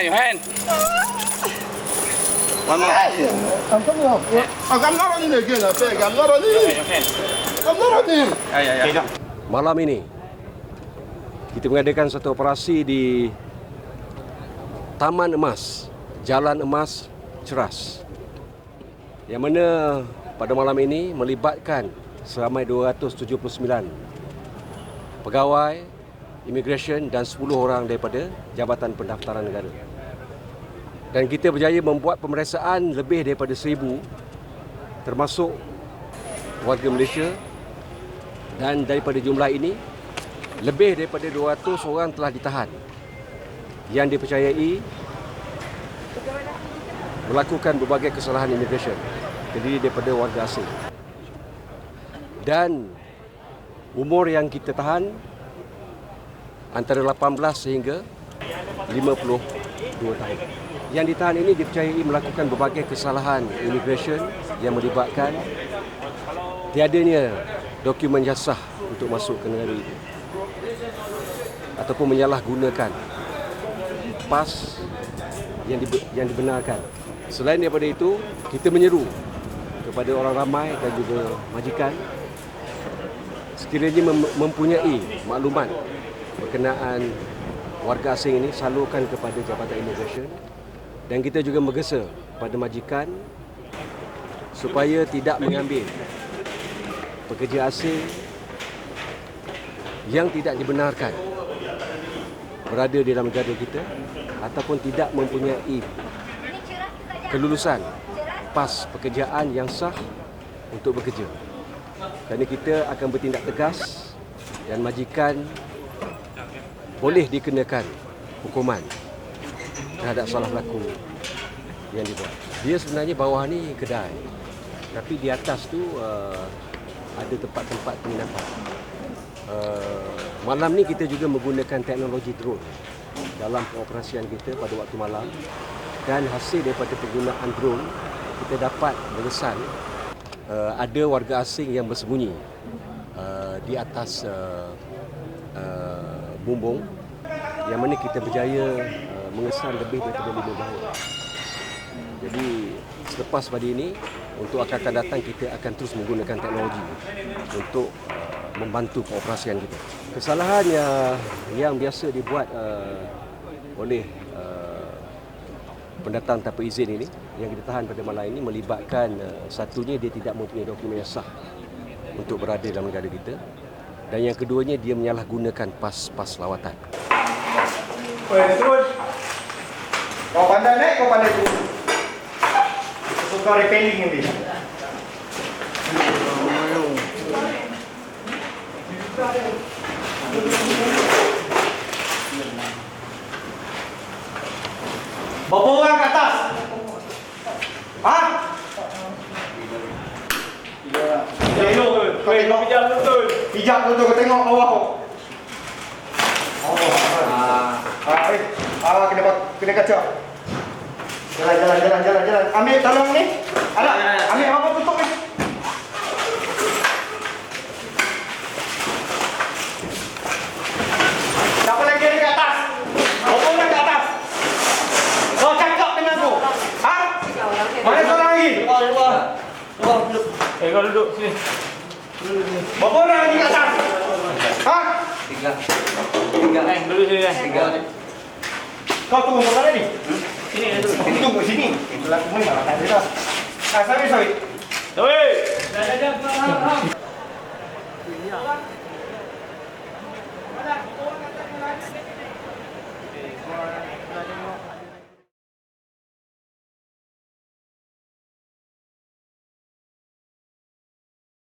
Your hand. One more. I'm coming up. I'm not running again, I beg. I'm not running. Your hand. I'm not running. Ya. Malam ini kita mengadakan satu operasi di Taman Emas, Jalan Emas Ceras, yang mana pada malam ini melibatkan seramai 279 pegawai imigresen dan 10 orang daripada Jabatan Pendaftaran Negara. Dan kita berjaya membuat pemeriksaan lebih daripada 1,000, termasuk warga Malaysia, dan daripada jumlah ini lebih daripada 200 orang telah ditahan yang dipercayai melakukan berbagai kesalahan imigresen, terdiri daripada warga asing. Dan umur yang kita tahan antara 18 sehingga 52 tahun. Yang ditahan ini dipercayai melakukan berbagai kesalahan imigresen yang melibatkan tiadanya dokumen yang sah untuk masuk ke negara itu, ataupun menyalahgunakan pas yang dibenarkan. Selain daripada itu, kita menyeru kepada orang ramai dan juga majikan sekiranya mempunyai maklumat berkenaan warga asing ini, salurkan kepada Jabatan Imigresen. Dan kita juga menggesa pada majikan supaya tidak mengambil pekerja asing yang tidak dibenarkan berada di dalam negara kita ataupun tidak mempunyai kelulusan pas pekerjaan yang sah untuk bekerja. Kerana kita akan bertindak tegas dan majikan boleh dikenakan hukuman terhadap salah laku yang dibuat. Dia sebenarnya bawah ni kedai, tapi di atas tu ada tempat-tempat penginapan. Malam ni kita juga menggunakan teknologi drone dalam pengoperasian kita pada waktu malam, dan hasil daripada penggunaan drone kita dapat mengesan ada warga asing yang bersembunyi di atas bumbung, yang mana kita berjaya mengesan lebih daripada 5 bahu. Jadi selepas pada ini, untuk akan datang kita akan terus menggunakan teknologi untuk membantu pengoperasian kita. Kesalahan yang biasa dibuat oleh pendatang tanpa izin ini yang kita tahan pada malam ini melibatkan satunya, dia tidak mempunyai dokumen yang sah untuk berada dalam negara kita, dan yang keduanya dia menyalahgunakan pas lawatan. Turun. Kau pandai naik, kau pandai turun. Suka repelling ni. Berapa orang ke atas? Ha? Kau tengok pijak betul. Pijak betul, kau tengok bawah. Kena kaca. Jalan. Ambil tolong ni. Ada. Ambil apa tutup ni. Siapa lagi di atas? Berapa orang ke atas? Kau cakap dengan aku. Ha? Mana seorang lagi? Luar. Kau duduk sini. Berapa orang lagi ke atas? Ha? 3. Duduk sini. 3. Kau tunggu kat mana ni? Sini duduk. Tunggu sini. Belakang mana nak makan dia dah. Sorry. Sorry.